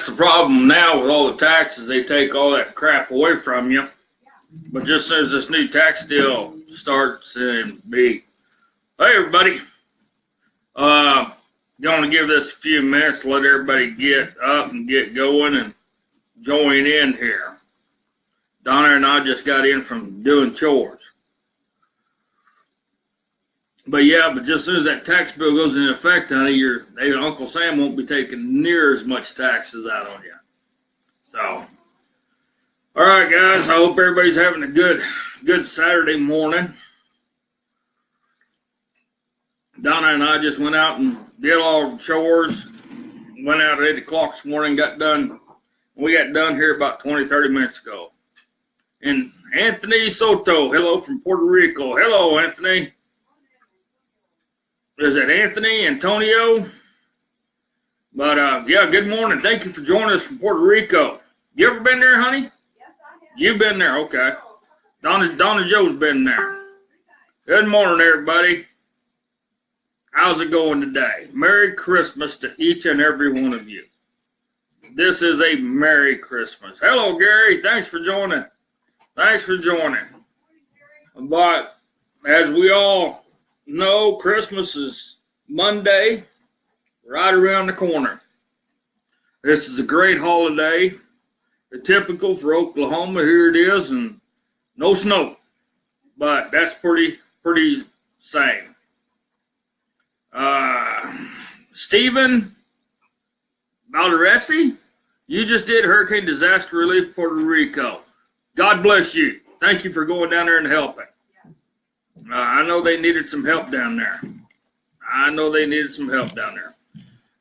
that's the problem now with all the taxes. They take all that crap away from you. But just as soon as this new tax deal starts and hey everybody, going to give this a few minutes, let everybody get up and get going and join in here. Donna and I just got in from doing chores. But just as soon as that tax bill goes into effect, honey, Uncle Sam won't be taking near as much taxes out on you. So, all right, guys, I hope everybody's having a good Saturday morning. Donna and I just went out and did all the chores. Went out at 8 o'clock this morning, got done. We got done here about 20, 30 minutes ago. And Anthony Soto, hello from Puerto Rico. Hello, Anthony. Is it Anthony, Antonio? But, good morning. Thank you for joining us from Puerto Rico. You ever been there, honey? Yes, I have. You've been there, okay. Donna Joe's been there. Good morning, everybody. How's it going today? Merry Christmas to each and every one of you. This is a Merry Christmas. Hello, Gary. Thanks for joining. But as we all know, Christmas is Monday, right around the corner. This is a great holiday. Typical for Oklahoma. Here it is, and no snow. But that's pretty same. Stephen Valderesi, you just did Hurricane Disaster Relief Puerto Rico. God bless you. Thank you for going down there and helping. I know they needed some help down there.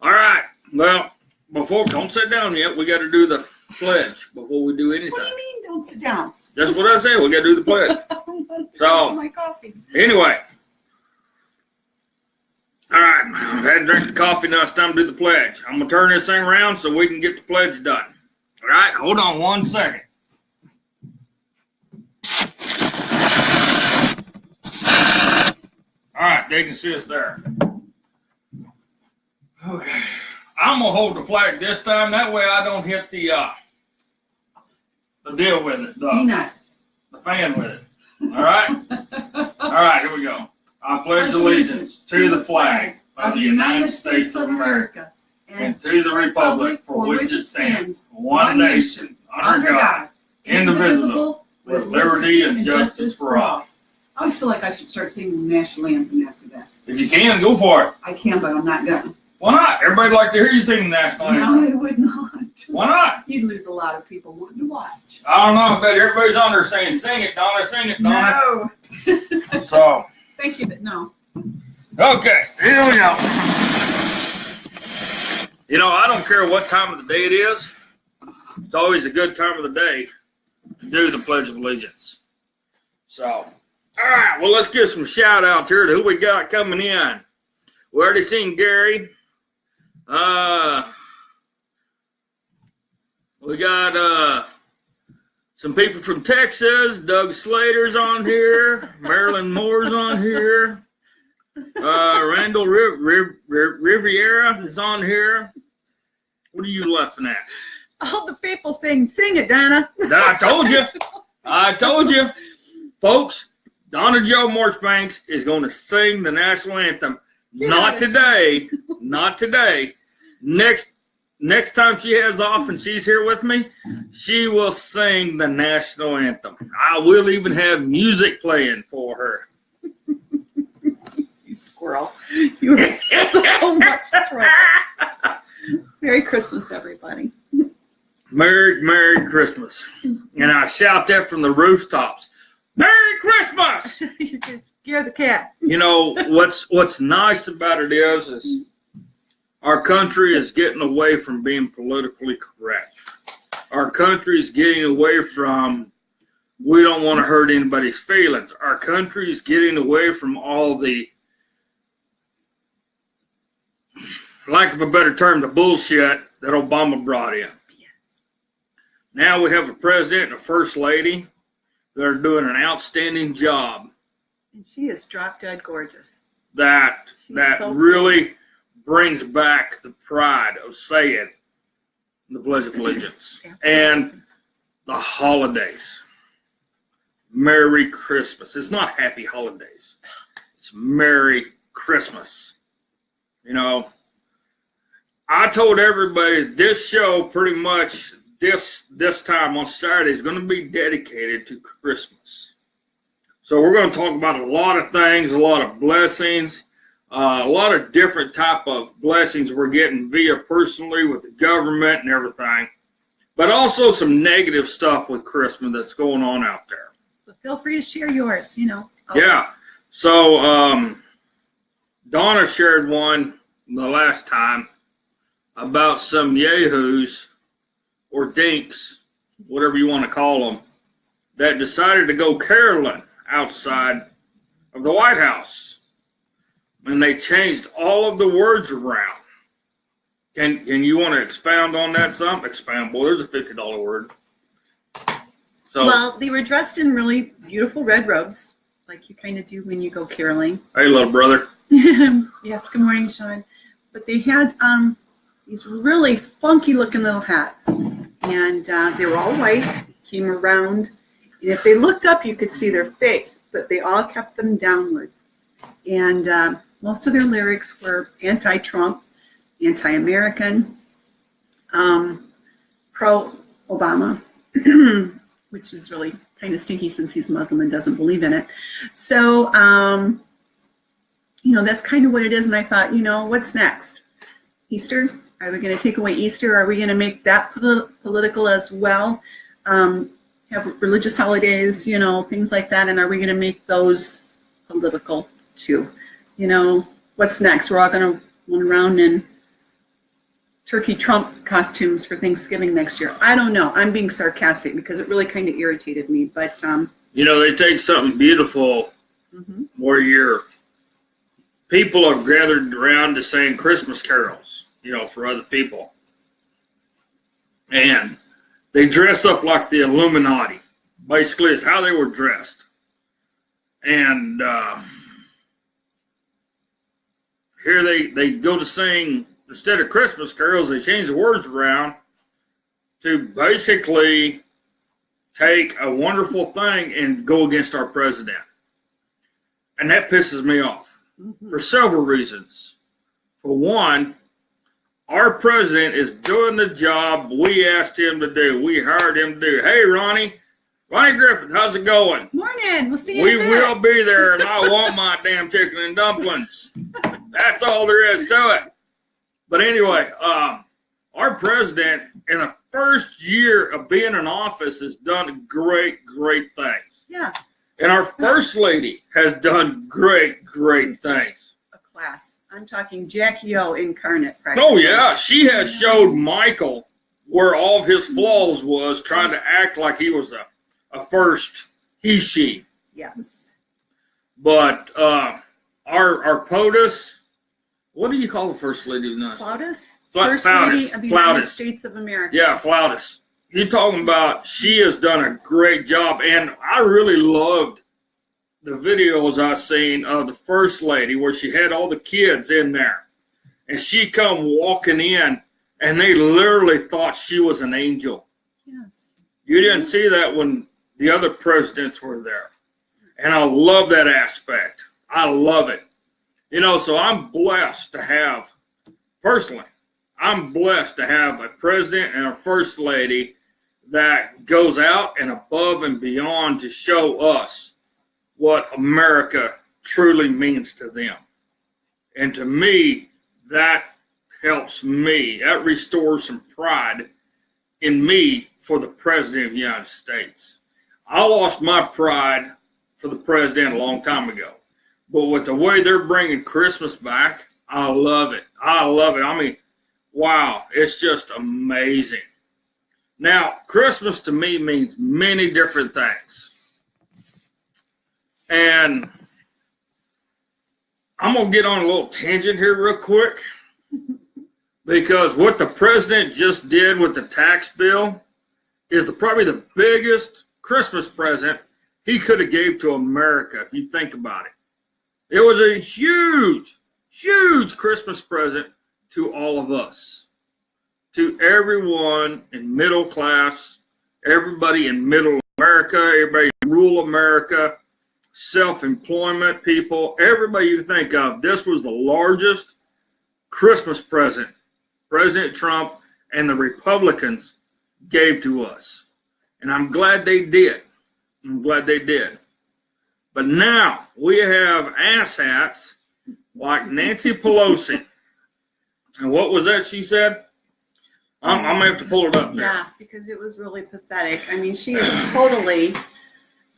All right. Well, don't sit down yet. We got to do the pledge before we do anything. What do you mean, don't sit down? That's what I said. We got to do the pledge. So, my coffee. Anyway. All right. I've had to drink the coffee. Now it's time to do the pledge. I'm going to turn this thing around so we can get the pledge done. All right. Hold on 1 second. All right. They can see us there. Okay. I'm going to hold the flag this time. That way I don't hit the deal with it. Be nice. The fan with it. All right? All right, here we go. I pledge allegiance to the flag of the United States of America and to the republic for which it stands, one nation, under God, indivisible, with liberty and justice for all. I always feel like I should start singing the national anthem after that. If you can, go for it. I can, but I'm not gonna. Why not? Everybody'd like to hear you sing the national anthem. No, they would not. Why not? You'd lose a lot of people wanting to watch. I don't know, but everybody's on there saying, sing it, Donna, sing it, Donna. No. So. Thank you, but no. Okay, here we go. You know, I don't care what time of the day it is. It's always a good time of the day to do the Pledge of Allegiance. So, all right, well, let's give some shout outs here to who we got coming in. We already seen Gary. We got some people from Texas. Doug Slater's on here. Marilyn Moore's on here. Randall Riviera is on here. What are you laughing at? All the people saying, sing it, Donna. I told you. Folks, Donna Jo Marchbanks is going to sing the national anthem. Not today. Next time she has off and she's here with me, she will sing the national anthem. I will even have music playing for her. You squirrel. You are so much trouble. Merry Christmas, everybody. Merry Christmas. And I shout that from the rooftops. Merry Christmas! You can scare the cat. You know, what's nice about it is our country is getting away from being politically correct. Our country is getting away from, we don't want to hurt anybody's feelings. Our country is getting away from all the, lack of a better term, the bullshit that Obama brought in. Now we have a president and a first lady that are doing an outstanding job. And she is drop dead gorgeous. That so really brings back the pride of saying, the Pledge of Allegiance. Absolutely. And the holidays. Merry Christmas. It's not Happy Holidays. It's Merry Christmas. You know, I told everybody this show pretty much this time on Saturday is going to be dedicated to Christmas. So we're going to talk about a lot of things, a lot of blessings, a lot of different type of blessings we're getting via personally with the government and everything, but also some negative stuff with Christmas that's going on out there. So feel free to share yours, you know. Yeah. So Donna shared one the last time about some yahoos or dinks, whatever you want to call them, that decided to go caroling outside of the White House. And they changed all of the words around. Can you want to expound on that some? Expound, boy, there's a $50 word. So, well, they were dressed in really beautiful red robes, like you kind of do when you go caroling. Hey, little brother. Yes, good morning, Sean. But they had these really funky looking little hats. And they were all white, came around. And if they looked up, you could see their face, but they all kept them downward. And most of their lyrics were anti-Trump, anti-American, pro-Obama, which is really kind of stinky since he's Muslim and doesn't believe in it. So, you know, that's kind of what it is. And I thought, you know, what's next? Easter? Are we going to take away Easter? Are we going to make that political as well? Have religious holidays, you know, things like that. And are we going to make those political too? You know, what's next? We're all going to run around in turkey Trump costumes for Thanksgiving next year. I don't know. I'm being sarcastic because it really kind of irritated me. But you know, they take something beautiful where people are gathered around to sing Christmas carols, you know, for other people. And they dress up like the Illuminati. Basically, is how they were dressed. And here they go to sing, instead of Christmas carols, they change the words around to basically take a wonderful thing and go against our president. And that pisses me off for several reasons. For one, our president is doing the job we asked him to do. We hired him to do. Hey, Ronnie Griffith, how's it going? Morning. We'll see you. We will be there, and I want my damn chicken and dumplings. That's all there is to it. But anyway, our president, in the first year of being in office, has done great things. Yeah. And our first lady has done great things. A class. I'm talking Jackie O incarnate. Oh, yeah. She has showed Michael where all of his flaws was, trying to act like he was a first she. Yes. But our POTUS, what do you call the first lady? Flautus? First Lady of the United States of America. Yeah, Flautus. You're talking about, she has done a great job. And I really loved the videos I seen of the first lady where she had all the kids in there. And she come walking in, and they literally thought she was an angel. Yes. You didn't see that when the other presidents were there. And I love that aspect. I love it. You know, so I'm blessed to have, personally, I'm blessed to have a president and a first lady that goes out and above and beyond to show us what America truly means to them. And to me, that helps me. That restores some pride in me for the president of the United States. I lost my pride for the president a long time ago. But with the way they're bringing Christmas back, I love it. I love it. I mean, wow, it's just amazing. Now, Christmas to me means many different things. And I'm going to get on a little tangent here real quick. Because what the president just did with the tax bill is probably the biggest Christmas present he could have gave to America, if you think about it. It was a huge Christmas present to all of us. to everyone in middle class, everybody in middle America, everybody in rural America, self-employment people, everybody you think of. This was the largest Christmas present President Trump and the Republicans gave to us. And I'm glad they did. I'm glad they did. But now we have asshats like Nancy Pelosi. And what was that she said? I'm going to have to pull it up here. Yeah, because it was really pathetic. I mean, she is totally,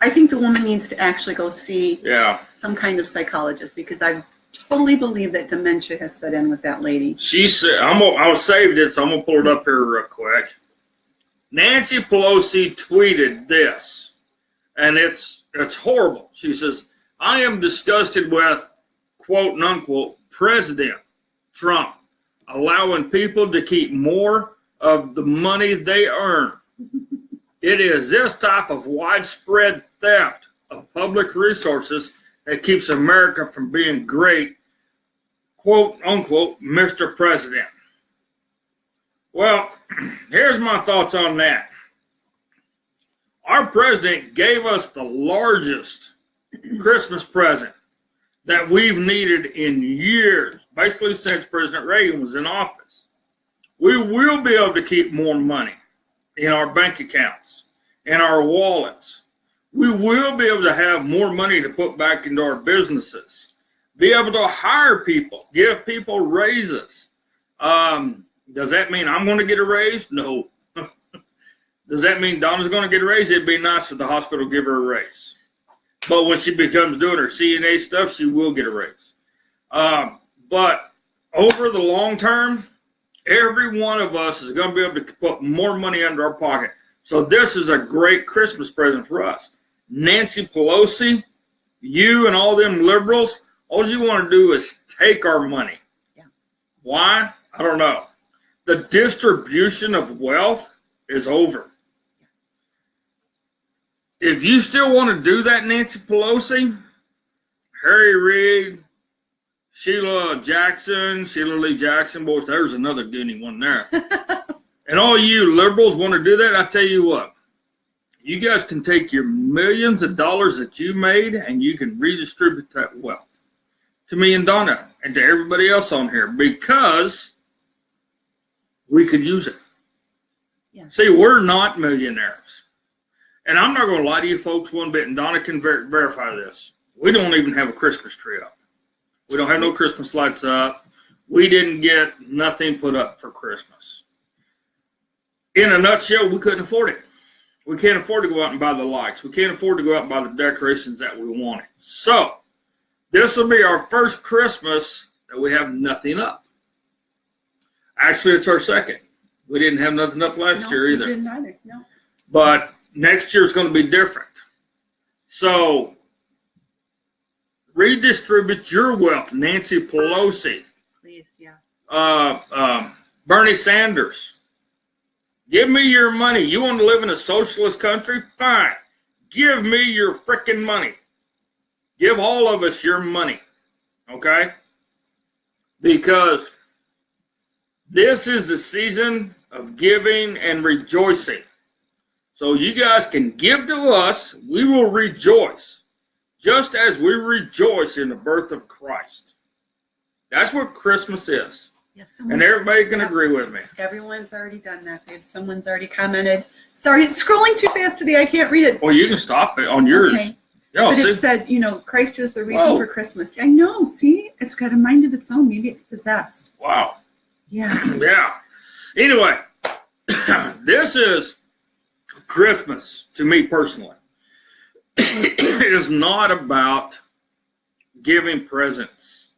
I think the woman needs to actually go see some kind of psychologist, because I totally believe that dementia has set in with that lady. She said, I'll save it, so I'm going to pull it up here real quick. Nancy Pelosi tweeted this, and it's horrible. She says, I am disgusted with, quote unquote, President Trump allowing people to keep more of the money they earn. It is this type of widespread theft of public resources that keeps America from being great, quote unquote, Mr. President. Well, here's my thoughts on that. Our president gave us the largest Christmas present that we've needed in years, basically since President Reagan was in office. We will be able to keep more money in our bank accounts, in our wallets. We will be able to have more money to put back into our businesses, be able to hire people, give people raises. Does that mean I'm going to get a raise? No. Does that mean Donna's going to get a raise? It'd be nice if the hospital give her a raise. But when she becomes doing her CNA stuff, she will get a raise. But over the long term, every one of us is going to be able to put more money under our pocket. So this is a great Christmas present for us. Nancy Pelosi, you and all them liberals, all you want to do is take our money. Yeah. Why? I don't know. The distribution of wealth is over. If you still want to do that, Nancy Pelosi, Harry Reid, Sheila Lee Jackson, boys, there's another goony one there. And all you liberals want to do that, I tell you what, you guys can take your millions of dollars that you made and you can redistribute that wealth to me and Donna and to everybody else on here, because we could use it. Yeah. See, we're not millionaires. And I'm not going to lie to you folks one bit, and Donna can verify this. We don't even have a Christmas tree up. We don't have no Christmas lights up. We didn't get nothing put up for Christmas. In a nutshell, we couldn't afford it. We can't afford to go out and buy the lights. We can't afford to go out and buy the decorations that we wanted. So, this will be our first Christmas that we have nothing up. Actually, it's our second. We didn't have nothing up last year either. We didn't either, no. But next year is going to be different. So, redistribute your wealth, Nancy Pelosi. Please, yeah. Bernie Sanders. Give me your money. You want to live in a socialist country? Fine. Give me your frickin' money. Give all of us your money. Okay? Because this is the season of giving and rejoicing. So you guys can give to us. We will rejoice, just as we rejoice in the birth of Christ. That's what Christmas is. Yes, and everybody can agree with me. Everyone's already done that. Someone's already commented. Sorry, it's scrolling too fast today. I can't read it. Well, you can stop it on yours. Okay. Yeah, but it said, Christ is the reason for Christmas. I know. See, it's got a mind of its own. Maybe it's possessed. Wow. Yeah. Yeah. Anyway, this is Christmas to me personally. It is not about giving presents,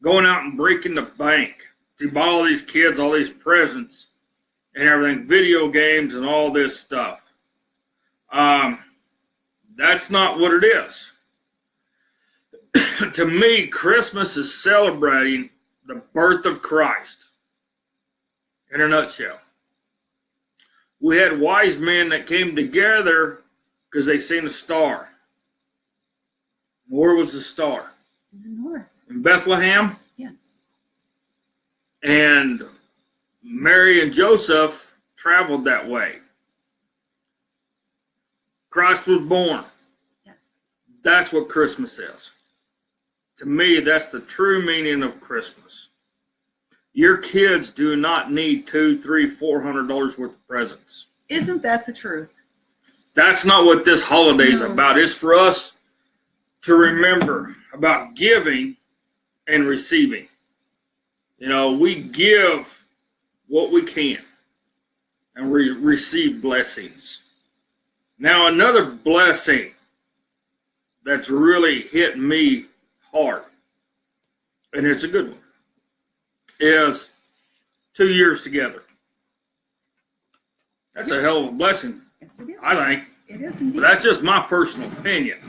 going out and breaking the bank to buy all these kids all these presents and everything, video games and all this stuff. That's not what it is. To me, Christmas is celebrating the birth of Christ. In a nutshell. We had wise men that came together because they seen a star. Where was the star? In the north. In Bethlehem? Yes. And Mary and Joseph traveled that way. Christ was born. Yes. That's what Christmas is. To me, that's the true meaning of Christmas. Your kids do not need $200, $300, $400 worth of presents. Isn't that the truth? That's not what this holiday is about. It's for us to remember about giving and receiving. You know, we give what we can and we receive blessings. Now, another blessing that's really hit me hard, and it's a good one, is 2 years together. That's a hell of a blessing, Yes, it is. I think. It is indeed. But that's just my personal opinion.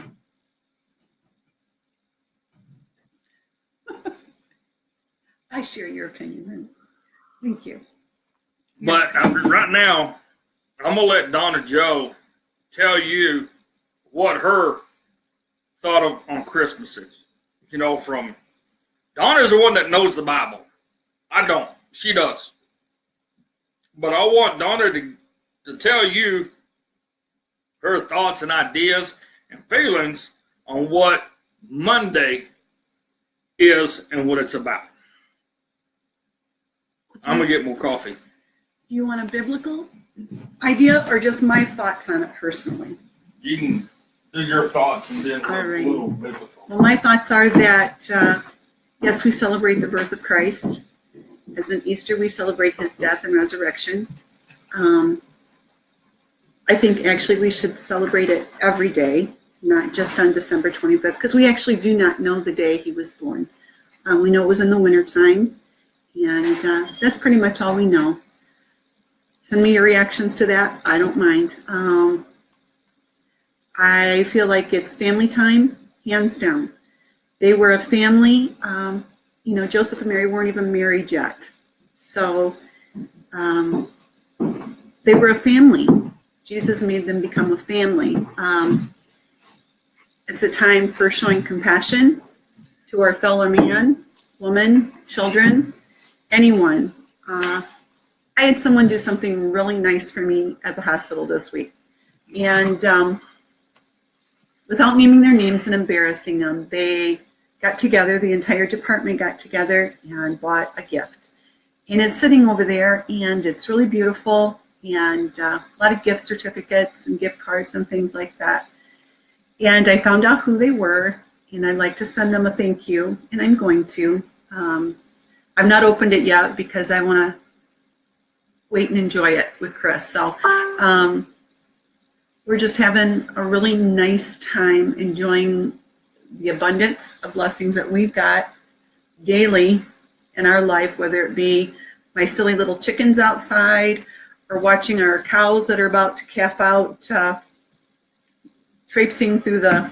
I share your opinion. Thank you. But right now, I'm going to let Donna Jo tell you what her thought of on Christmas is. You know, from Donna's the one that knows the Bible. I don't. She does. But I want Donna to tell you her thoughts and ideas and feelings on what Monday is and what it's about. I'm going to get more coffee. Do you want a biblical idea or just my thoughts on it personally? You can do your thoughts and then All right. a little biblical. Well, my thoughts are that, yes, we celebrate the birth of Christ. As in Easter, we celebrate his death and resurrection. I think actually we should celebrate it every day, not just on December 25th, because we actually do not know the day he was born. We know it was in the wintertime, and that's pretty much all we know. Send me your reactions to that. I don't mind. I feel like it's family time, hands down. They were a family. You know, Joseph and Mary weren't even married yet. So they were a family. Jesus made them become a family. It's a time for showing compassion to our fellow man, woman, children, anyone. I had someone do something really nice for me at the hospital this week. And without naming their names and embarrassing them, they got together, the entire department got together and bought a gift. And it's sitting over there, and it's really beautiful, and a lot of gift certificates and gift cards and things like that. And I found out who they were, and I'd like to send them a thank you, and I'm going to. I've not opened it yet because I want to wait and enjoy it with Chris. So we're just having a really nice time enjoying the abundance of blessings that we've got daily in our life, whether it be my silly little chickens outside or watching our cows that are about to calf out, traipsing through the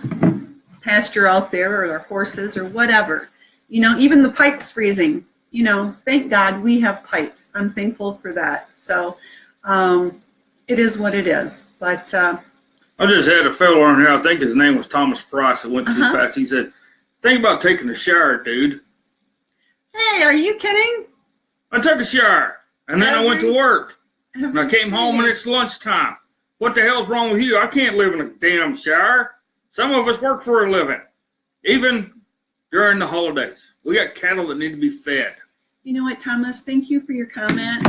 pasture out there, or our horses or whatever. You know, even the pipes freezing. You know, thank God we have pipes. I'm thankful for that. So it is what it is. But I just had a fellow on here, I think his name was Thomas Price, that went too fast. He said, think about taking a shower, dude. Hey, are you kidding? I took a shower, and then I went to work. And I came home and day. it's lunchtime. What the hell's wrong with you? I can't live in a damn shower. Some of us work for a living, even during the holidays. We got cattle that need to be fed. You know what, Thomas? Thank you for your comment.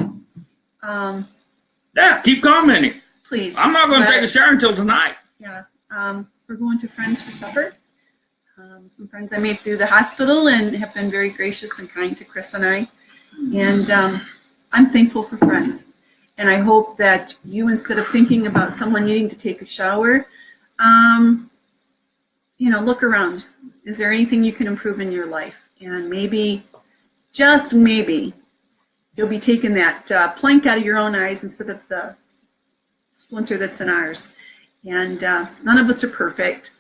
Yeah, keep commenting. Please. I'm not going to take a shower until tonight. Yeah. We're going to Friends for supper. Some friends I made through the hospital and have been very gracious and kind to Chris and I. And I'm thankful for friends. And I hope that you, instead of thinking about someone needing to take a shower, you know, look around. Is there anything you can improve in your life? And maybe, just maybe, you'll be taking that plank out of your own eyes instead of the splinter that's in ours. And none of us are perfect.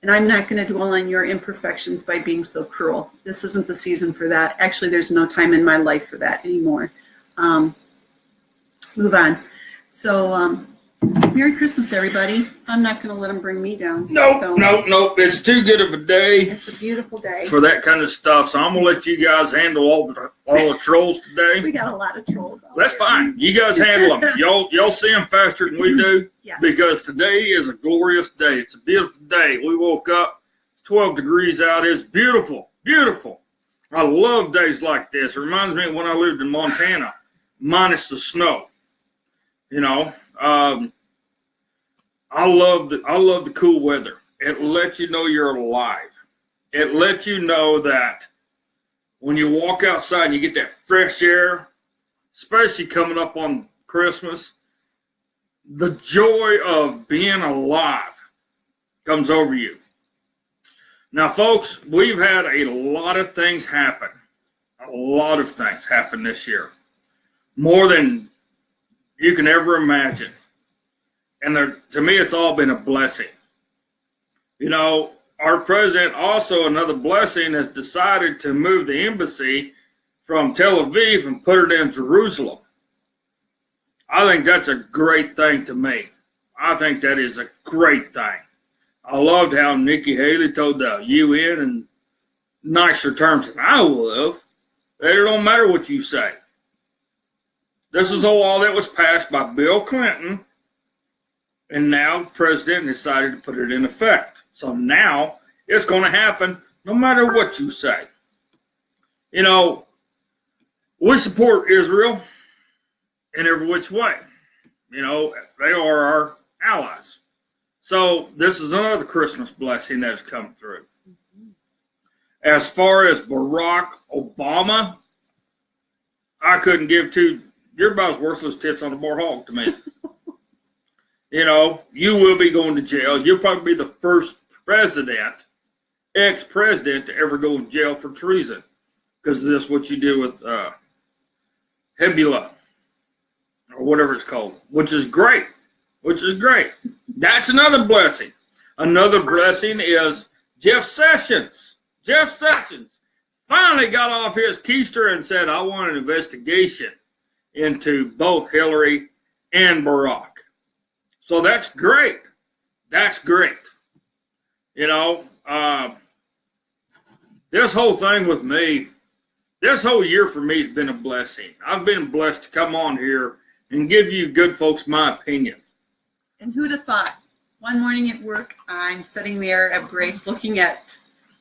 And I'm not going to dwell on your imperfections by being so cruel. This isn't the season for that. Actually, there's no time in my life for that anymore. Move on. So Merry Christmas, everybody. I'm not going to let them bring me down. Nope. It's too good of a day. It's a beautiful day for that kind of stuff. So I'm gonna let you guys handle all the trolls today. We got a lot of trolls. That's fine. You guys handle them. Y'all see them faster than we do. Yes. Because today is a glorious day. It's a beautiful day. We woke up. It's 12 degrees out. It's beautiful. Beautiful. I love days like this. It reminds me of when I lived in Montana, minus the snow. You know. I love the cool weather. It lets you know you're alive. It lets you know that when you walk outside and you get that fresh air, especially coming up on Christmas, the joy of being alive comes over you. Now, folks, we've had a lot of things happen. A lot of things happen this year. More than you can ever imagine. And to me, it's all been a blessing. You know, our president also, another blessing, has decided to move the embassy from Tel Aviv and put it in Jerusalem. I think that's a great thing to me. I think that is a great thing. I loved how Nikki Haley told the UN in nicer terms than I would have. It don't matter what you say. This is a law that was passed by Bill Clinton, and now the president decided to put it in effect. So now it's going to happen no matter what you say. You know, we support Israel in every which way. You know, they are our allies. So this is another Christmas blessing that has come through. As far as Barack Obama, I couldn't give two. You're about as worthless tits on a bar hog to me. You know, you will be going to jail. You'll probably be the first president, ex-president, to ever go to jail for treason. Because this is what you do with Hebula, or whatever it's called, which is great. That's another blessing. Another blessing is Jeff Sessions. Jeff Sessions finally got off his keister and said, I want an investigation into both Hillary and Barack. So that's great. That's great. You know, this whole thing with me, this whole year for me has been a blessing. I've been blessed to come on here and give you good folks my opinion. And who'd have thought? One morning at work, I'm sitting there at break looking at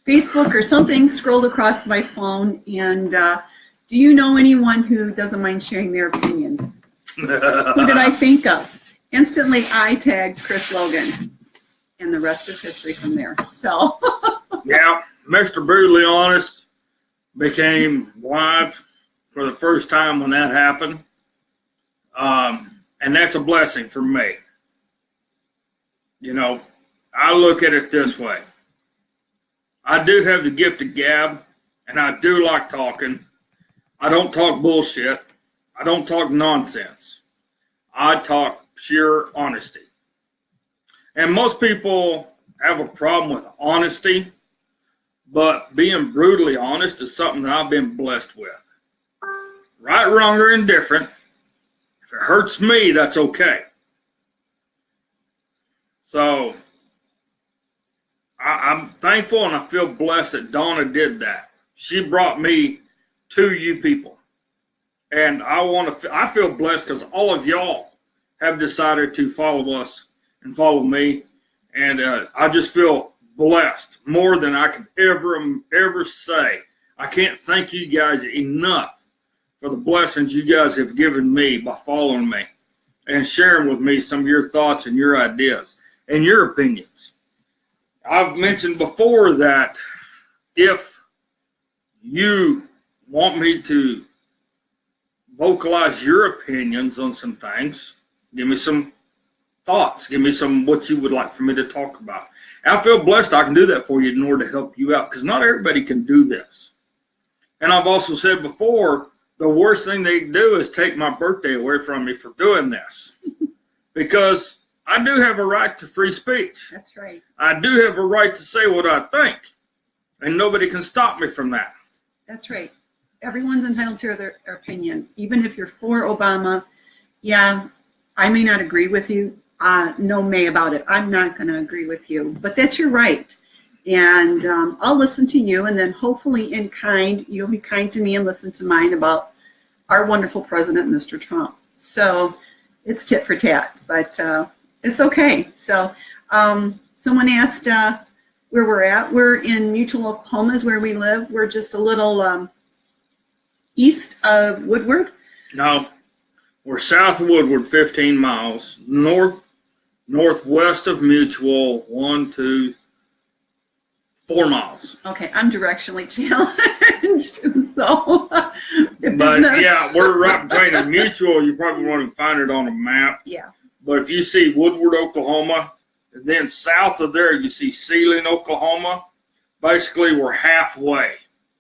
Facebook or something, scrolled across my phone, and do you know anyone who doesn't mind sharing their opinion? Who did I think of? Instantly, I tagged Chris Logan, and the rest is history from there. So, yeah, Mr. Brutally Honest became live for the first time when that happened, and that's a blessing for me. You know, I look at it this way. I do have the gift of gab, and I do like talking. I don't talk bullshit. I don't talk nonsense. I talk pure honesty. And most people have a problem with honesty, but being brutally honest is something that I've been blessed with. Right, wrong, or indifferent. If it hurts me, that's okay. So I'm thankful and I feel blessed that Donna did that. She brought me to you people. And I feel blessed because all of y'all have decided to follow us and follow me. And I just feel blessed more than I could ever say. I can't thank you guys enough for the blessings you guys have given me by following me and sharing with me some of your thoughts and your ideas and your opinions. I've mentioned before that if you want me to vocalize your opinions on some things, give me some thoughts. Give me some what you would like for me to talk about. And I feel blessed I can do that for you in order to help you out because not everybody can do this. And I've also said before, the worst thing they can do is take my birthday away from me for doing this because I do have a right to free speech. That's right. I do have a right to say what I think, and nobody can stop me from that. That's right. Everyone's entitled to their opinion, even if you're for Obama. Yeah, I may not agree with you. no May about it. I'm not going to agree with you, but that's your right. And I'll listen to you, and then hopefully in kind, you'll be kind to me and listen to mine about our wonderful president, Mr. Trump. So it's tit for tat, but it's okay. So someone asked where we're at. We're in Mutual, Oklahoma is where we live. We're just a little east of Woodward. No, we're south of Woodward, 15 miles, northwest of Mutual, 4 miles. Okay, I'm directionally challenged, so. Yeah, we're right between a Mutual. You probably want to find it on a map. Yeah. But if you see Woodward, Oklahoma, and then south of there you see Sealing, Oklahoma. Basically, we're halfway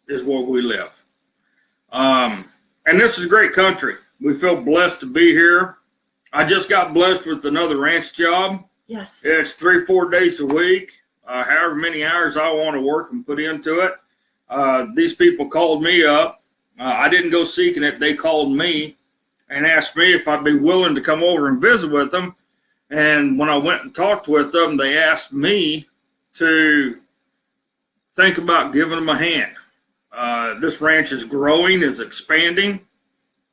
is where we live. And this is a great country. We feel blessed to be here. I just got blessed with another ranch job. Yes. It's 3-4 days a week. However many hours I want to work and put into it. These people called me up. I didn't go seeking it. They called me and asked me if I'd be willing to come over and visit with them. And when I went and talked with them, they asked me to think about giving them a hand. This ranch is growing, it's expanding.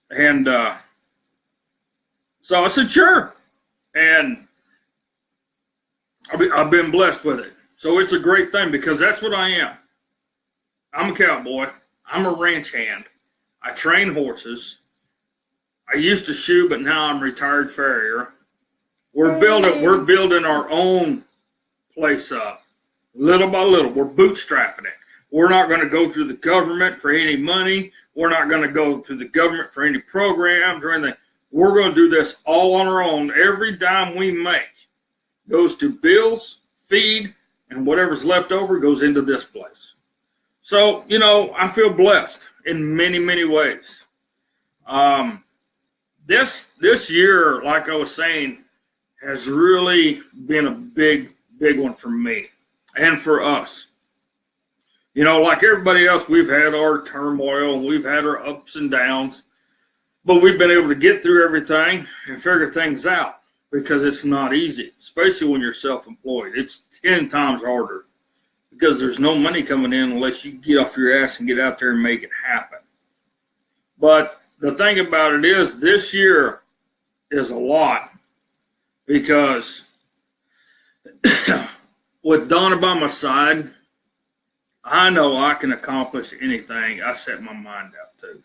And so I said, sure. And I've been blessed with it. So it's a great thing because that's what I am. I'm a cowboy. I'm a ranch hand. I train horses. I used to shoe, but now I'm a retired farrier. We're building our own place up. Little by little, we're bootstrapping it. We're not going to go through the government for any money. We're not going to go through the government for any programs or anything. We're going to do this all on our own. Every dime we make goes to bills, feed, and whatever's left over goes into this place. So, I feel blessed in many, many ways. This year, like I was saying, has really been a big, big one for me and for us. Like everybody else, we've had our turmoil and we've had our ups and downs, but we've been able to get through everything and figure things out because it's not easy, especially when you're self-employed. It's 10 times harder because there's no money coming in unless you get off your ass and get out there and make it happen. But the thing about it is this year is a lot because with Donna by my side, I know I can accomplish anything I set my mind out to.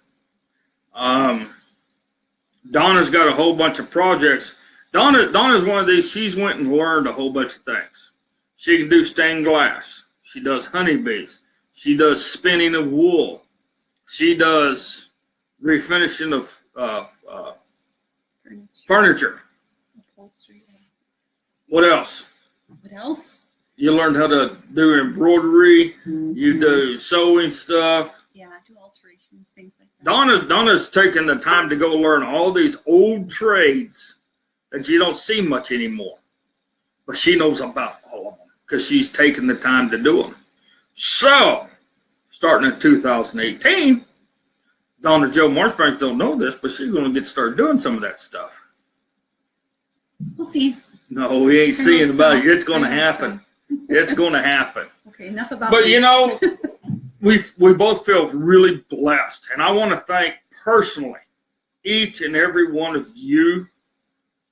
Donna's got a whole bunch of projects. Donna's one of these, she's went and learned a whole bunch of things. She can do stained glass. She does honeybees. She does spinning of wool. She does refinishing of furniture. What else? What else? You learned how to do embroidery. Mm-hmm. You do sewing stuff. Yeah, I do alterations, things like that. Donna's taken the time to go learn all these old trades that you don't see much anymore. But she knows about all of them because she's taken the time to do them. So, starting in 2018, Donna Joe Marshbanks don't know this, but she's going to get started doing some of that stuff. We'll see. No, we ain't seeing about it. It's going to happen. It's going to happen. Okay, enough about But, me. we both feel really blessed. And I want to thank personally each and every one of you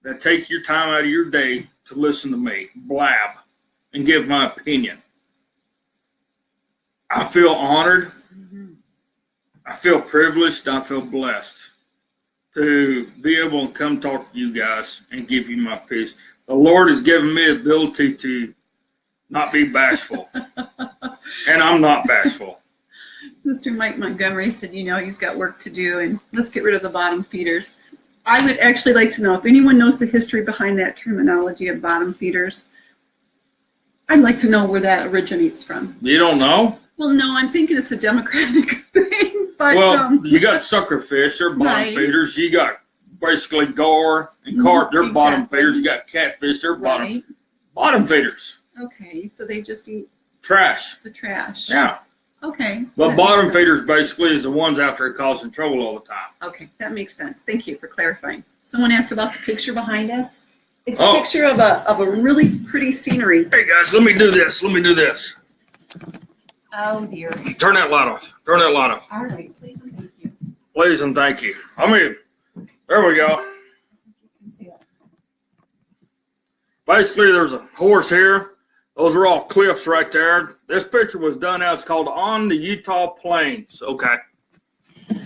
that take your time out of your day to listen to me blab and give my opinion. I feel honored. Mm-hmm. I feel privileged. I feel blessed to be able to come talk to you guys and give you my piece. The Lord has given me the ability to not be bashful. And I'm not bashful. Mr. Mike Montgomery said, he's got work to do, and let's get rid of the bottom feeders. I would actually like to know if anyone knows the history behind that terminology of bottom feeders. I'd like to know where that originates from. You don't know? Well, no, I'm thinking it's a Democratic thing. But, you got suckerfish, they're bottom right. feeders. You got basically gar and carp, they're exactly. Bottom feeders. You got catfish, they're right. bottom feeders. Okay, so they just eat trash. The trash. Yeah. Okay. But bottom feeders basically is the ones out there causing trouble all the time. Okay, that makes sense. Thank you for clarifying. Someone asked about the picture behind us. It's a picture of a really pretty scenery. Hey guys, let me do this. Let me do this. Oh dear. Turn that light off. Turn that light off. All right, please and thank you. Please and thank you. I mean, there we go. Basically, there's a horse here. Those are all cliffs right there. This picture was done out. It's called On the Utah Plains. Okay.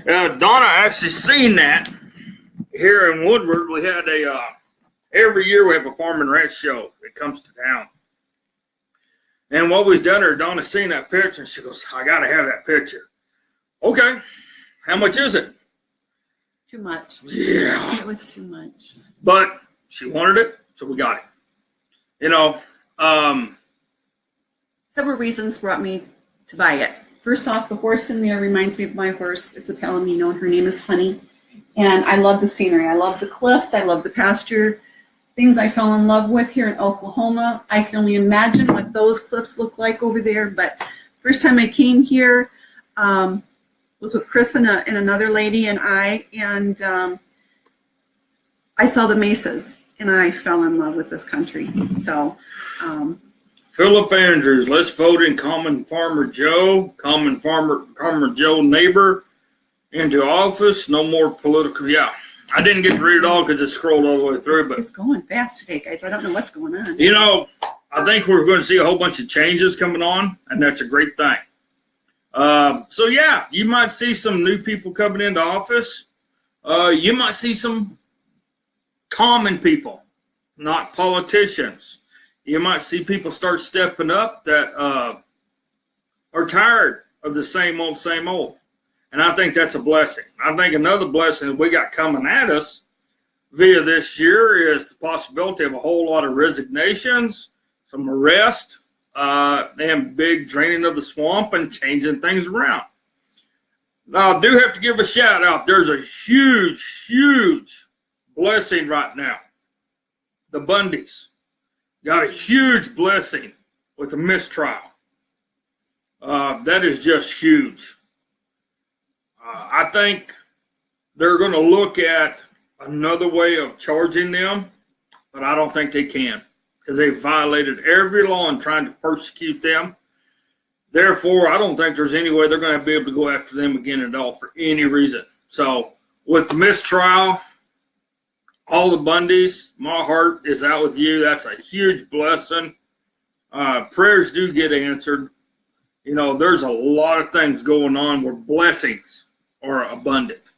Donna actually seen that here in Woodward. We had every year we have a farm and ranch show that comes to town. And what we've done her, Donna seen that picture and she goes, I got to have that picture. Okay. How much is it? Too much. Yeah. It was too much. But she wanted it, so we got it. Several reasons brought me to buy it. First off, the horse in there reminds me of my horse. It's a Palomino, and her name is Honey. And I love the scenery. I love the cliffs. I love the pasture. Things I fell in love with here in Oklahoma. I can only imagine what those cliffs look like over there. But first time I came here was with Chris and another lady and I saw the mesas. And I fell in love with this country. So, Philip Andrews, let's vote in Common Farmer Joe neighbor into office. No more political. Yeah, I didn't get to read it all because it scrolled all the way through. But it's going fast today, guys. I don't know what's going on. I think we're going to see a whole bunch of changes coming on, and that's a great thing. So yeah, you might see some new people coming into office. You might see some common people, not politicians. You might see people start stepping up that are tired of the same old. And I think that's a blessing. I think another blessing that we got coming at us via this year is the possibility of a whole lot of resignations, some arrest, and big draining of the swamp and changing things around. Now, I do have to give a shout out. There's a huge, huge blessing right now. The Bundys got a huge blessing with a mistrial. That is just huge. I think they're going to look at another way of charging them, but I don't think they can because they violated every law in trying to persecute them. Therefore, I don't think there's any way they're going to be able to go after them again at all for any reason. So with the mistrial, all the Bundys, my heart is out with you. That's a huge blessing. Prayers do get answered. There's a lot of things going on where blessings are abundant.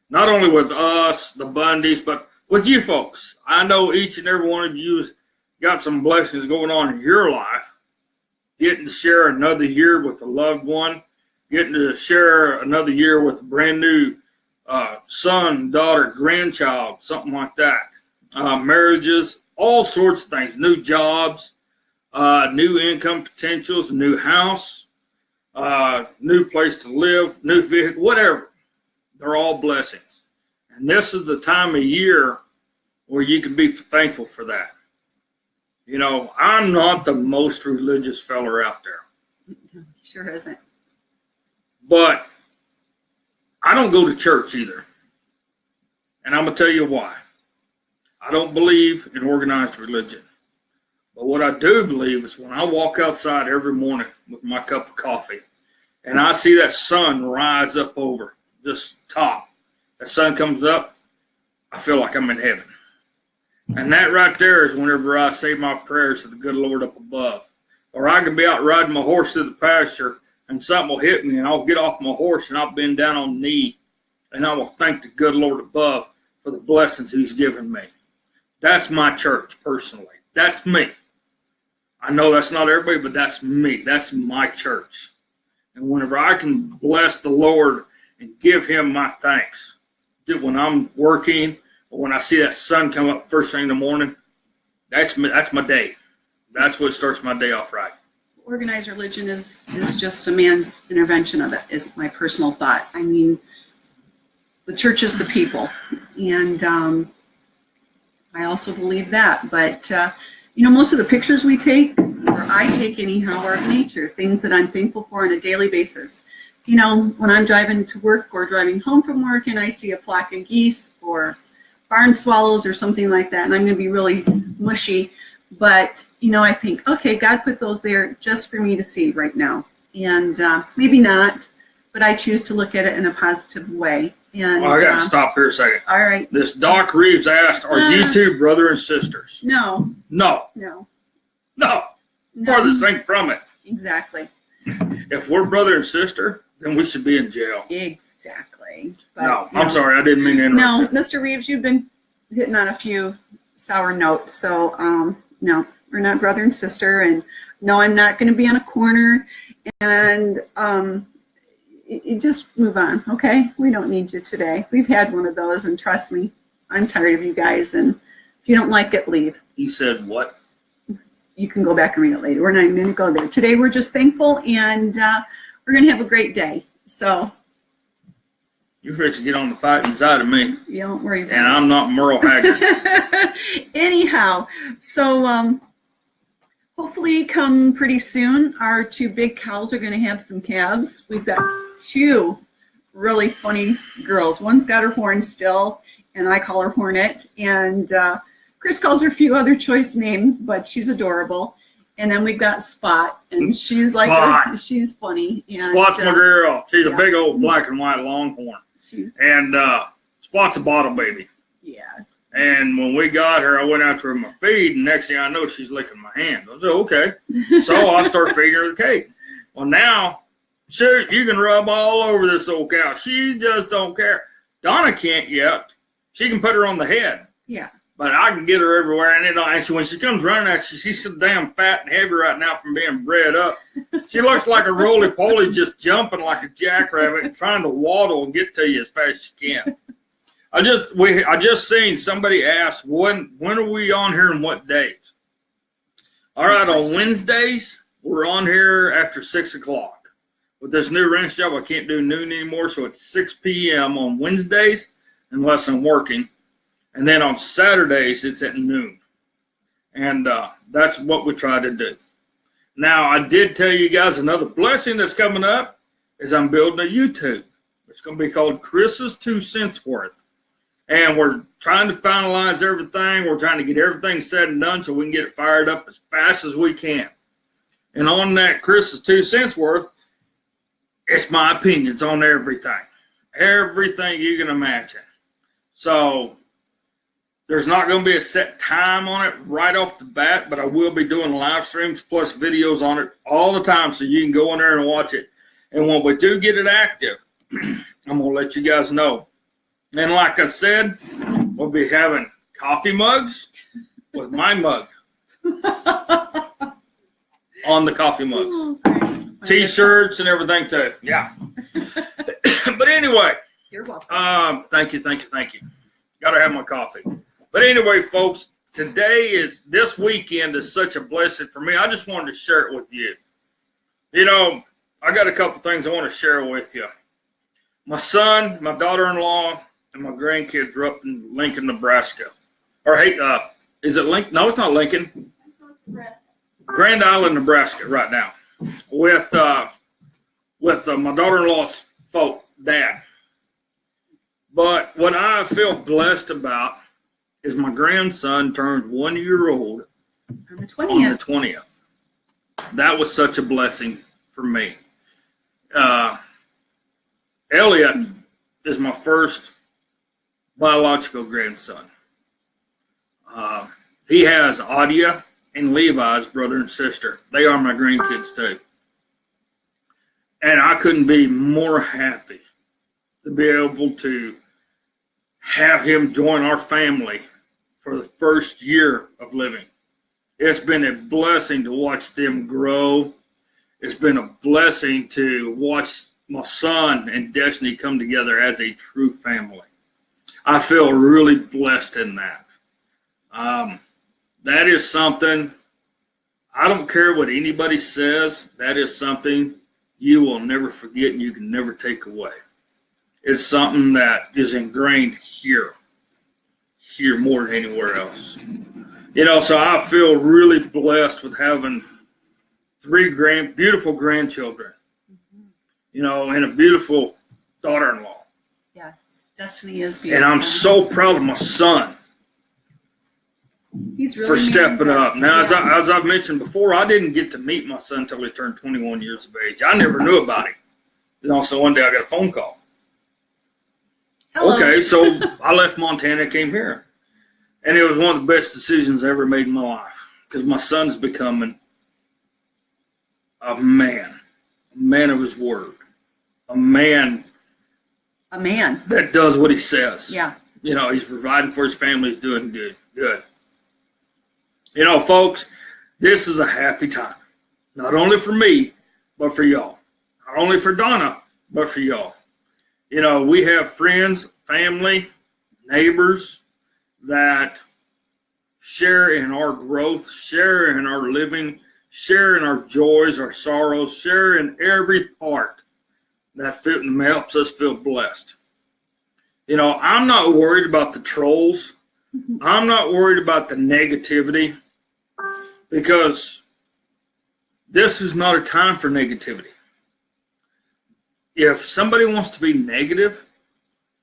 Not only with us, the Bundys, but with you folks. I know each and every one of you has got some blessings going on in your life. Getting to share another year with a loved one. Getting to share another year with a brand new son, daughter, grandchild, something like that. Marriages, all sorts of things. New jobs, new income potentials, new house, new place to live, new vehicle, whatever. They're all blessings. And this is the time of year where you can be thankful for that. I'm not the most religious fella out there. Sure isn't. But I don't go to church either. And I'm going to tell you why. I don't believe in organized religion. But what I do believe is when I walk outside every morning with my cup of coffee and I see that sun rise up over this top, that sun comes up, I feel like I'm in heaven. And that right there is whenever I say my prayers to the good Lord up above. Or I can be out riding my horse through the pasture and something will hit me and I'll get off my horse and I'll bend down on the knee and I will thank the good Lord above for the blessings he's given me. That's my church personally. That's me. I know that's not everybody, but that's me. That's my church. And whenever I can bless the Lord and give him my thanks, when I'm working or when I see that sun come up first thing in the morning, that's my day. That's what starts my day off right. Organized religion is just a man's intervention of it, is my personal thought. I mean, the church is the people. And I also believe that. But, most of the pictures we take, or I take anyhow, are of nature, things that I'm thankful for on a daily basis. When I'm driving to work or driving home from work and I see a flock of geese or barn swallows or something like that, and I'm going to be really mushy. But, you know, I think, okay, God put those there just for me to see right now. And maybe not, but I choose to look at it in a positive way. And I got to stop here a second. All right. This Doc Reeves asked, are you two brother and sisters? No. No. No. No. Farthest thing from it. Exactly. If we're brother and sister, then we should be in jail. Exactly. But, no, I'm sorry. I didn't mean to interrupt. No, Mr. Reeves, you've been hitting on a few sour notes. So, no, we're not brother and sister. And no, I'm not going to be on a corner. And you just move on, okay? We don't need you today. We've had one of those, and trust me, I'm tired of you guys. And if you don't like it, leave. He said what? You can go back and read it later. We're not even going to go there. Today, we're just thankful, and we're going to have a great day. So you're ready to get on the fighting side of me. You don't worry about it. And I'm not Merle Haggard. Anyhow, so hopefully come pretty soon, our two big cows are going to have some calves. We've got two really funny girls. One's got her horn still, and I call her Hornet. And Chris calls her a few other choice names, but she's adorable. And then we've got Spot, and she's like, she's funny. And, Spot's my girl. She's a big old black and white longhorn. And Spot's a bottle baby. Yeah. And when we got her, I went out to her my feed, and next thing I know, she's licking my hand. I said, okay. So I start feeding her the cake. Well, now, sure, you can rub all over this old cow. She just don't care. Donna can't yet. She can put her on the head. Yeah. But I can get her everywhere. And actually, when she comes running at you, she's so damn fat and heavy right now from being bred up. She looks like a roly-poly just jumping like a jackrabbit and trying to waddle and get to you as fast as she can. I just seen somebody ask, when are we on here and what days? All right, on Wednesdays, we're on here after 6 o'clock. With this new ranch job, I can't do noon anymore, so it's 6 p.m. on Wednesdays, unless I'm working. And then on Saturdays, it's at noon. And that's what we try to do. Now, I did tell you guys another blessing that's coming up is I'm building a YouTube. It's going to be called Chris's 2 Cents Worth. And we're trying to finalize everything. We're trying to get everything said and done so we can get it fired up as fast as we can. And on that Chris's 2 Cents Worth, it's my opinions on everything. Everything you can imagine. So there's not going to be a set time on it right off the bat, but I will be doing live streams plus videos on it all the time so you can go in there and watch it. And when we do get it active, I'm going to let you guys know. And like I said, we'll be having coffee mugs with my mug on the coffee mugs. T-shirts and everything too. Yeah. But anyway. You're welcome. Thank you. Gotta have my coffee. But anyway, folks, this weekend is such a blessing for me. I just wanted to share it with you. You know, I got a couple things I want to share with you. My son, my daughter-in-law, and my grandkids are up in Lincoln, Nebraska. Or hey, is it Lincoln? No, it's not Lincoln. Grand Island, Nebraska, right now, with my daughter-in-law's dad. But what I feel blessed about is my grandson turned 1 year old on the 20th. That was such a blessing for me. Elliot is my first biological grandson. He has Adia and Levi's brother and sister. They are my grandkids too. And I couldn't be more happy to be able to have him join our family for the first year of living. It's been a blessing to watch them grow. It's been a blessing to watch my son and Destiny come together as a true family. I feel really blessed in that. That is something, I don't care what anybody says, that is something you will never forget and you can never take away. It's something that is ingrained here more than anywhere else. You know, so I feel really blessed with having 3 beautiful grandchildren, you know, and a beautiful daughter-in-law. Yes. Destiny is beautiful. And I'm so proud of my son. He's really for stepping up. Now, yeah. as I've mentioned before, I didn't get to meet my son until he turned 21 years of age. I never knew about him. So one day I got a phone call. Hello. Okay, so I left Montana, came here. And it was one of the best decisions I ever made in my life. Because my son's becoming a man of his word. A man that does what he says. Yeah. He's providing for his family. He's doing good. Folks, this is a happy time. Not only for me, but for y'all. Not only for Donna, but for y'all. We have friends, family, neighbors that share in our growth, share in our living, share in our joys, our sorrows, share in every part that helps us feel blessed. I'm not worried about the trolls. I'm not worried about the negativity, because this is not a time for negativity. If somebody wants to be negative,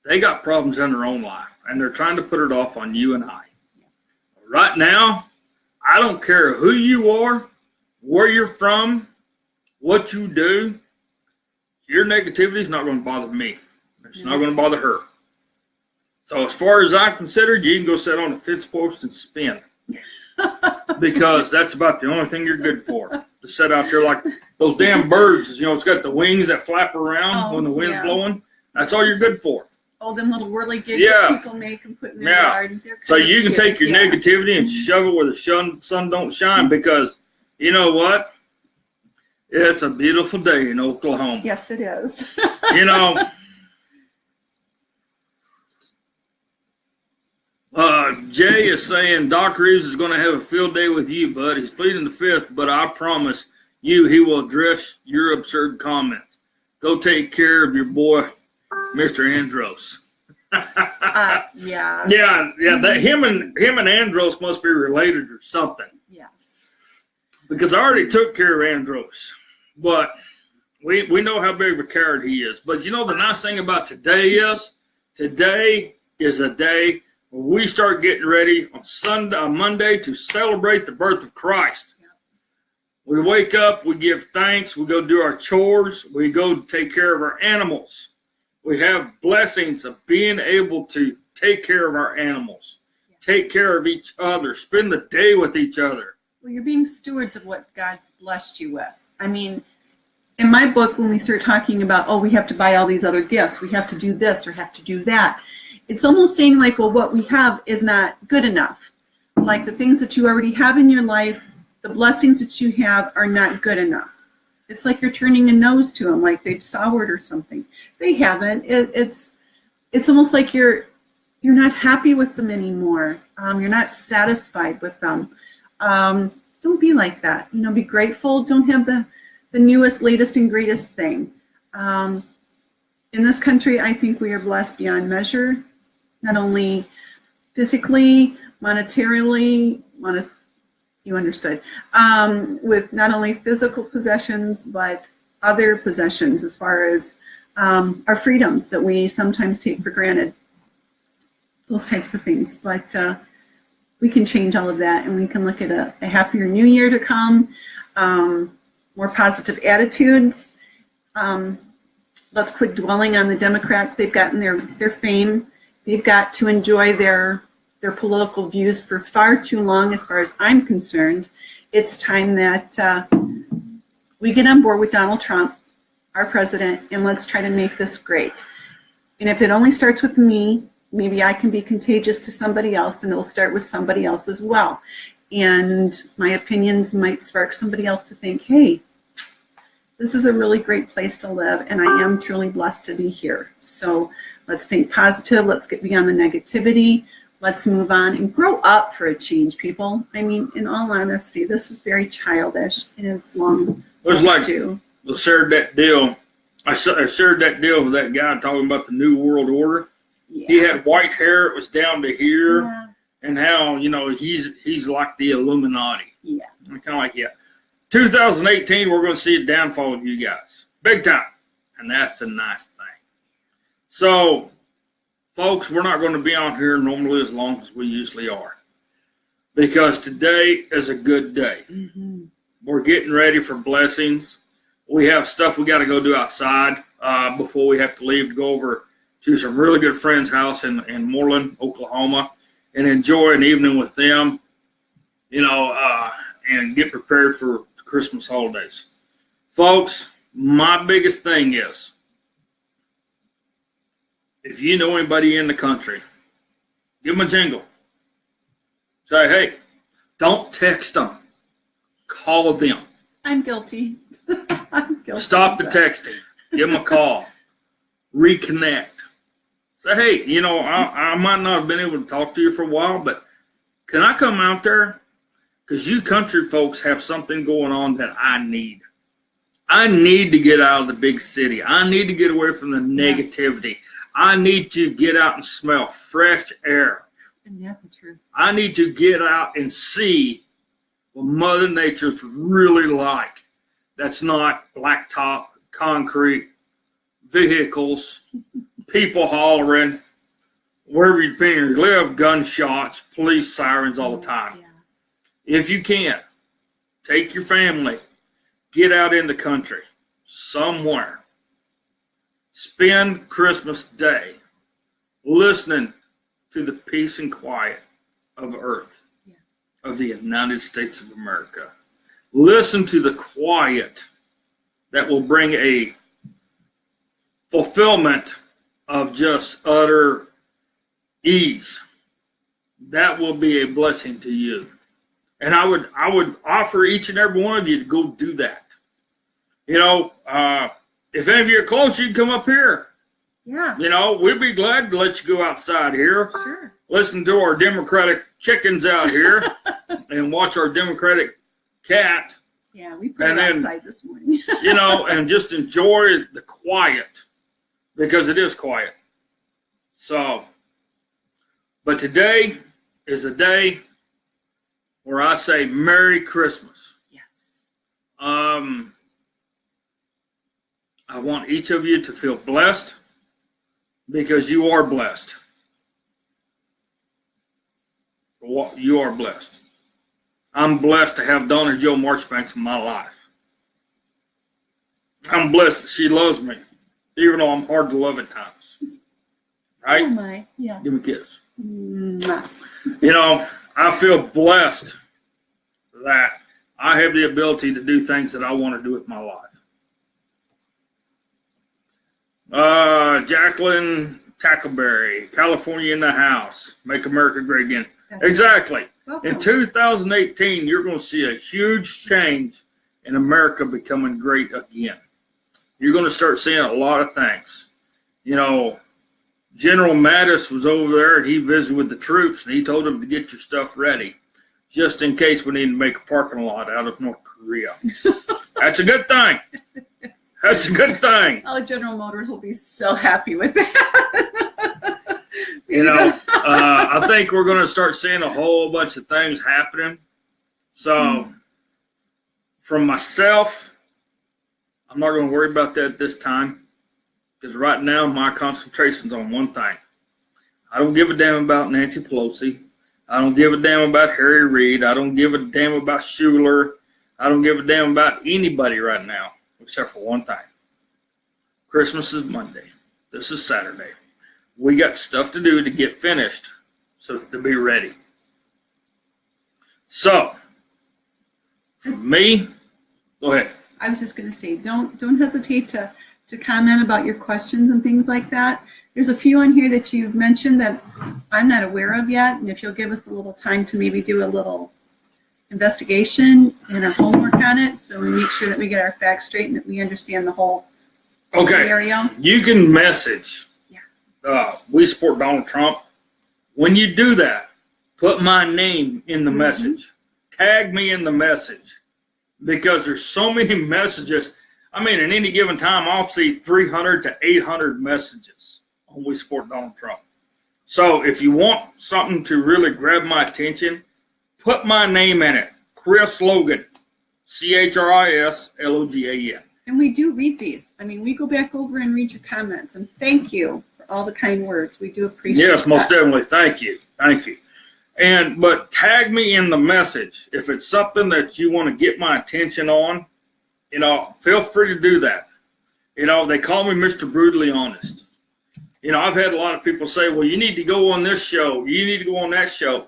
they got problems in their own life, and they're trying to put it off on you and I. Right now, I don't care who you are, where you're from, what you do. Your negativity is not going to bother me. It's not going to bother her. So as far as I'm considered, you can go sit on a fence post and spin. Because that's about the only thing you're good for. To sit out there like those damn birds. It's got the wings that flap around when the wind's blowing. That's all you're good for. Oh, them little whirligigs that people make and put in their yard. So you can take your negativity and shove it where the sun don't shine, because you know what? It's a beautiful day in Oklahoma. Yes, it is. Jay is saying Doc Reeves is going to have a field day with you, bud. He's pleading the fifth, but I promise you he will address your absurd comments. Go take care of your boy, Mr. Andros. Yeah. Yeah. Him and Andros must be related or something. Yes. Because I already took care of Andros, but we know how big of a coward he is. But the nice thing about today is a day where we start getting ready on Monday to celebrate the birth of Christ. Yeah. We wake up, we give thanks, we go do our chores, we go take care of our animals. We have blessings of being able to take care of our animals, take care of each other, spend the day with each other. Well, you're being stewards of what God's blessed you with. I mean, in my book, when we start talking about, we have to buy all these other gifts, we have to do this or have to do that, it's almost saying like, well, what we have is not good enough. Like the things that you already have in your life, the blessings that you have are not good enough. It's like you're turning a nose to them, like they've soured or something. They haven't. It's almost like you're not happy with them anymore. You're not satisfied with them. Don't be like that. Be grateful. Don't have the newest, latest, and greatest thing. In this country, I think we are blessed beyond measure, not only physically, monetarily, you understood, with not only physical possessions, but other possessions as far as our freedoms that we sometimes take for granted, those types of things. But we can change all of that, and we can look at a happier new year to come, more positive attitudes. Let's quit dwelling on the Democrats. They've gotten their fame. They've got to enjoy their political views for far too long, as far as I'm concerned. It's time that we get on board with Donald Trump, our president, and let's try to make this great. And if it only starts with me, maybe I can be contagious to somebody else, and it'll start with somebody else as well. And my opinions might spark somebody else to think, hey, this is a really great place to live, and I am truly blessed to be here. So let's think positive. Let's get beyond the negativity. Let's move on and grow up for a change, people. I mean, in all honesty, this is very childish, and it's long overdue. I shared that deal. I shared that deal with that guy talking about the New World Order. Yeah. He had white hair. It was down to here. Yeah. And how, he's like the Illuminati. Yeah. I'm kind of like, 2018, we're going to see a downfall of you guys. Big time. And that's a nice thing. So Folks, we're not going to be on here normally as long as we usually are, because today is a good day. Mm-hmm. We're getting ready for blessings. We have stuff we got to go do outside before we have to leave to go over to some really good friends' house in Moreland, Oklahoma, and enjoy an evening with them, and get prepared for the Christmas holidays. Folks, my biggest thing is, if you know anybody in the country, give them a jingle. Say, hey, don't text them. Call them. I'm guilty. I'm guilty. Stop the texting. Give them a call. Reconnect. Say, hey, I might not have been able to talk to you for a while, but can I come out there? Because you country folks have something going on that I need. I need to get out of the big city. I need to get away from the negativity. Yes. I need to get out and smell fresh air. And that's the truth. I need to get out and see what Mother Nature's really like. That's not blacktop, concrete, vehicles, people hollering, wherever you live, gunshots, police sirens all the time. Yeah. If you can, take your family, get out in the country somewhere. Spend Christmas Day listening to the peace and quiet of Earth, of the United States of America. Listen to the quiet that will bring a fulfillment of just utter ease. That will be a blessing to you. And I would offer each and every one of you to go do that. If any of you are close, you can come up here. Yeah. We'd be glad to let you go outside here. Sure. Listen to our Democratic chickens out here and watch our Democratic cat. Yeah, we put it outside this morning. And just enjoy the quiet, because it is quiet. So, but today is a day where I say Merry Christmas. Yes. I want each of you to feel blessed, because you are blessed. You are blessed. I'm blessed to have Donna Jo Marchbanks in my life. I'm blessed that she loves me, even though I'm hard to love at times. Right? So am I. Yeah. Give me a kiss. Mwah. I feel blessed that I have the ability to do things that I want to do with my life. Jacqueline Tackleberry, California in the house. Make America great again. That's exactly. Right. In 2018, you're going to see a huge change in America becoming great again. You're going to start seeing a lot of things. General Mattis was over there and he visited with the troops and he told them to get your stuff ready, just in case we need to make a parking lot out of North Korea. That's a good thing. That's a good thing. Oh, General Motors will be so happy with that. I think we're going to start seeing a whole bunch of things happening. So, from myself, I'm not going to worry about that this time, because right now my concentration's on one thing. I don't give a damn about Nancy Pelosi. I don't give a damn about Harry Reid. I don't give a damn about Schuler. I don't give a damn about anybody right now, except for one thing. Christmas is Monday. This is Saturday. We got stuff to do to get finished, so to be ready. So, for me, go ahead. I was just going to say, don't hesitate to comment about your questions and things like that. There's a few on here that you've mentioned that I'm not aware of yet, and if you'll give us a little time to maybe do a little investigation and a homework on it, so we make sure that we get our facts straight and that we understand the whole scenario. You can message. We support Donald Trump. When you do that, put my name in the message. Tag me in the message, because there's so many messages. I mean, at any given time, I'll see 300 to 800 messages on We Support Donald Trump. So if you want something to really grab my attention, put my name in it. Chris Logan, ChrisLogan. And we do read these. I mean, we go back over and read your comments. And thank you for all the kind words. We do appreciate Yes, most that. definitely. Thank you. Thank you. But tag me in the message. If it's something that you want to get my attention on, feel free to do that. They call me Mr. Brutally Honest. I've had a lot of people say, well, you need to go on this show. You need to go on that show.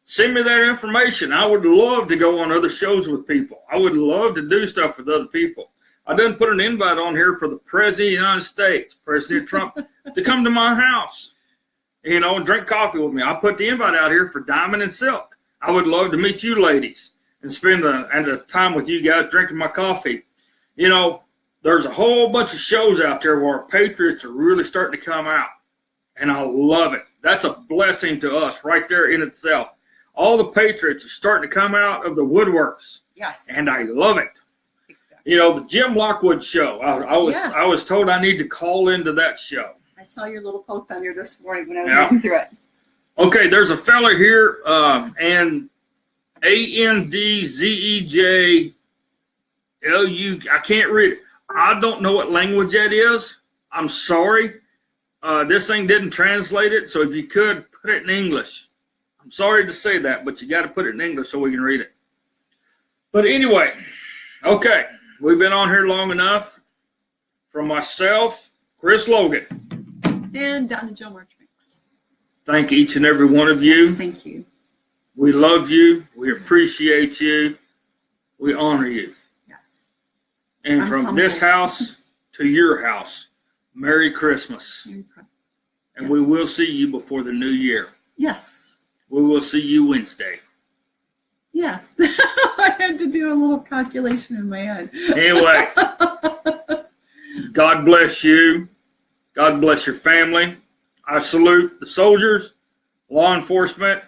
Send me that information. I would love to go on other shows with people. I would love to do stuff with other people. I done put an invite on here for the President of the United States, President Trump, to come to my house, and drink coffee with me. I put the invite out here for Diamond and Silk. I would love to meet you ladies and spend the time with you guys drinking my coffee. There's a whole bunch of shows out there where our patriots are really starting to come out, and I love it. That's a blessing to us right there in itself. All the patriots are starting to come out of the woodworks. Yes. And I love it. Exactly. The Jim Lockwood show. I was told I need to call into that show. I saw your little post on here this morning when I was reading through it. Okay, there's a fella here, and ANDZEJLU. I can't read it. I don't know what language that is. I'm sorry. This thing didn't translate it, so if you could, put it in English. I'm sorry to say that, but you got to put it in English so we can read it. But anyway, okay, we've been on here long enough. From myself, Chris Logan. And Donna Joe Marchbanks. Thank each and every one of you. Yes, thank you. We love you. We appreciate you. We honor you. Yes. And I'm from humbled. this house to your house, Merry Christmas. And we will see you before the new year. Yes. We will see you Wednesday. Yeah. I had to do a little calculation in my head. Anyway, God bless you. God bless your family. I salute the soldiers, law enforcement,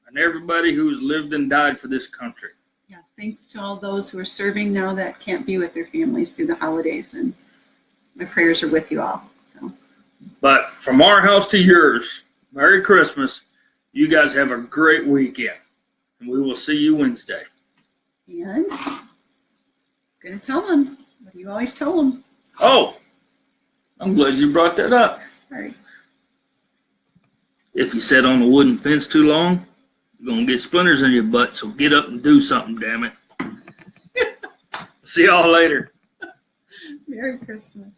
and everybody who's lived and died for this country. Yes, thanks to all those who are serving now that can't be with their families through the holidays. And my prayers are with you all. So. But from our house to yours, Merry Christmas. You guys have a great weekend. And we will see you Wednesday. And I'm going to tell them what you always tell them. Oh, I'm glad you brought that up. Sorry. If you sit on a wooden fence too long, you're going to get splinters in your butt, so get up and do something, damn it. See y'all later. Merry Christmas.